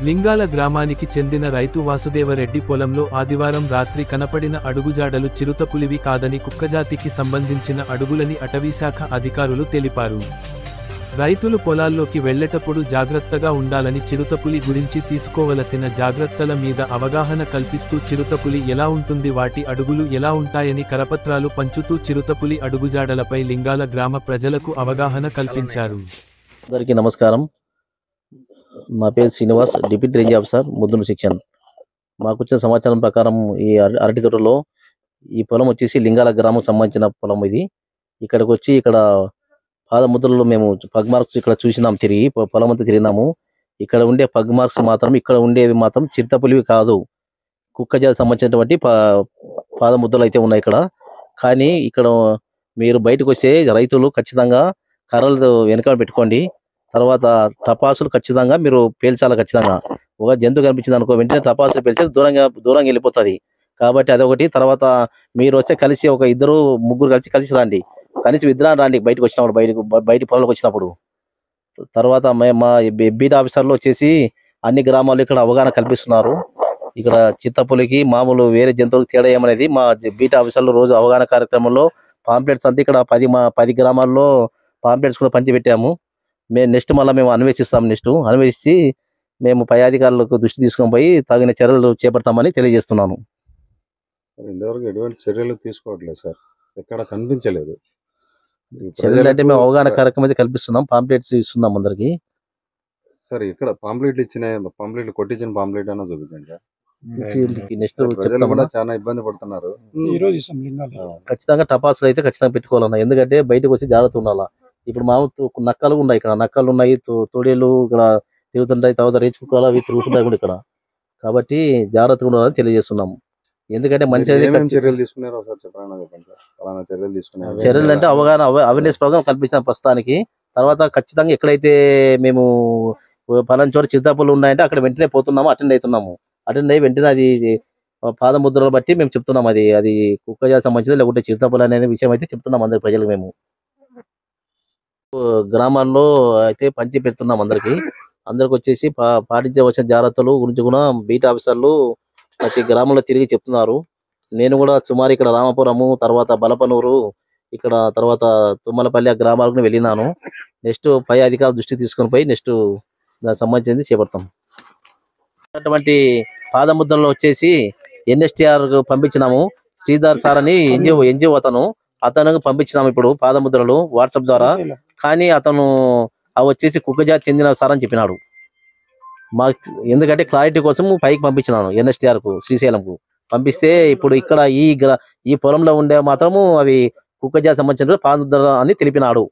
లింగాల గ్రామానికి చెందిన రైతు వాసుదేవరెడ్డి పొలంలో ఆదివారం రాత్రి కనపడిన అడుగుజాడలు చిరుతపులివి కాదని కుక్కజాతికి సంబంధించిన అడుగులని అటవీశాఖ అధికారులు తెలిపారు. రైతులు పొలాల్లోకి వెళ్లేటప్పుడు జాగ్రత్తగా ఉండాలని, చిరుతపులి గురించి తీసుకోవలసిన జాగ్రత్తల మీద అవగాహన కల్పిస్తూ చిరుతపులి ఎలా ఉంటుంది, వాటి అడుగులు ఎలా ఉంటాయని కరపత్రాలు పంచుతూ చిరుతపులి అడుగుజాడలపై లింగాల గ్రామ ప్రజలకు అవగాహన కల్పించారు. అందరికీ నమస్కారం. నా పేరు Srinivas, deputy range officer Muddanur section. మాకు వచ్చిన సమాచారం ప్రకారం ఈ అరటి తోటలో ఈ పొలం వచ్చేసి లింగాల గ్రామం సంబంధించిన పొలం ఇది. ఇక్కడికి వచ్చి ఇక్కడ పాదముద్రలో మేము పగ్ మార్క్స్ ఇక్కడ చూసినాం, తిరిగి పొలం అంతా తిరిగినాము. ఇక్కడ ఉండే పగ్ మార్క్స్ మాత్రం ఇక్కడ ఉండేవి మాత్రం చిరుతపులివి కాదు, కుక్క జాతికి సంబంధించినటువంటి పాదముద్రలు అయితే ఉన్నాయి ఇక్కడ. కానీ ఇక్కడ మీరు బయటకు వస్తే రైతులు ఖచ్చితంగా కర్రలు వెనక పెట్టుకోండి. తర్వాత టపాసులు ఖచ్చితంగా మీరు పేల్చాలి. ఖచ్చితంగా ఒక జంతువు కనిపించింది అనుకో, వెంటనే టపాసులు పేల్చి దూరంగా వెళ్ళిపోతుంది. కాబట్టి అదొకటి. తర్వాత మీరు వస్తే కలిసి ఒక ఇద్దరు ముగ్గురు కలిసి రండి, కనీసం ఇద్దరు రండి బయటకు వచ్చినప్పుడు, బయట పొలంలోకి వచ్చినప్పుడు. తర్వాత మా బీట్ ఆఫీసర్లు వచ్చేసి అన్ని గ్రామాల్లో ఇక్కడ అవగాహన కల్పిస్తున్నారు. ఇక్కడ చిత్తపులికి మామూలు వేరే జంతువులకు తేడా ఏమనేది మా బీట్ ఆఫీసర్లు రోజు అవగాహన కార్యక్రమంలో పాంప్లెట్స్ అంతా ఇక్కడ 10 గ్రామాల్లో పాంప్లెట్స్ కూడా పంచి పెట్టాము. నెక్స్ట్ మళ్ళీ మేము అన్వేషించి మేము పై అధికారులకు దృష్టి తీసుకొని పోయి తగిన చర్యలు చేపడతామని తెలియజేస్తున్నాను. ఇంతవరకు ఎటువంటి చర్యలు తీసుకోవట్లేదు సార్, ఎక్కడ కనిపించలేదు. చర్యలు అంటే మేము అవగాహన కార్యక్రమం అయితే కల్పిస్తున్నాం, పాంప్లెట్స్ ఇస్తున్నాం అందరికి. సార్ ఇక్కడ పాంప్లెట్లు కొట్టించిన పాంప్లెట్ అన్న చూపించండి సార్. నెక్స్ట్ ప్రజలు కూడా చాలా ఇబ్బంది పడుతున్నారు. ఖచ్చితంగా టపాసులు అయితే ఖచ్చితంగా పెట్టుకోవాలన్నా, ఎందుకంటే బయటకు వచ్చి జాగ్రత్త ఉండాలా. ఇప్పుడు నక్కలు ఉన్నాయి, ఇక్కడ నక్కలు ఉన్నాయి, తోడేలు ఇక్కడ తిరుగుతుంటాయి, తర్వాత రేచి కుక్కలు అవి తిరుగుతుంటాయి కూడా ఇక్కడ. కాబట్టి జాగ్రత్తగా ఉండాలని తెలియజేస్తున్నాము. ఎందుకంటే మనిషి చర్యలు తీసుకున్నారో సార్ చెప్పండి సార్. చర్యలు అంటే అవగాహన అవేర్నెస్ ప్రోగ్రామ్ కల్పించిన ప్రస్తుతానికి. తర్వాత ఖచ్చితంగా ఎక్కడైతే మేము పలానా చోట చిరుతపులు ఉన్నాయంటే అక్కడ వెంటనే పోతున్నాము, అటెండ్ అయ్యి వెంటనే అది పాదముద్రలు బట్టి మేము చెప్తున్నాం, అది కుక్క జాతి సంబంధించింది లేకుంటే చిరుతపులు అనే విషయం అయితే చెప్తున్నాం అందరి ప్రజలకు. మేము గ్రామాల్లో అయితే పంచి పెడుతున్నాం అందరికి వచ్చేసి పాటించవలసిన జాగ్రత్తలు గురించి కూడా బీట్ ఆఫీసర్లు ప్రతి గ్రామంలో తిరిగి చెప్తున్నారు. నేను కూడా సుమారు ఇక్కడ రామపురము, తర్వాత బలపనూరు, ఇక్కడ తర్వాత తుమ్మలపల్లి గ్రామాలకు వెళ్ళినాను. నెక్స్ట్ పై అధికారుల దృష్టి తీసుకొని పోయి నెక్స్ట్ దానికి సంబంధించింది చేపడతాం. అటువంటి పాదముద్రలో వచ్చేసి NSTR పంపించినాము. శ్రీధర్ సార్ అని ఎన్జిఓ అతను పంపించినాము ఇప్పుడు పాదముద్రలు వాట్సాప్ ద్వారా. కానీ అతను అవి వచ్చేసి కుక్క జాతి చెందిన సార్ అని చెప్పినాడు. ఎందుకంటే క్లారిటీ కోసం పైకి పంపించినాను NSTR కు, శ్రీశైలంకు పంపిస్తే ఇప్పుడు ఇక్కడ ఈ పొలంలో ఉండే మాత్రము అవి కుక్క జాతి సంబంధించిన పాదముద్ర అని తెలిపినాడు.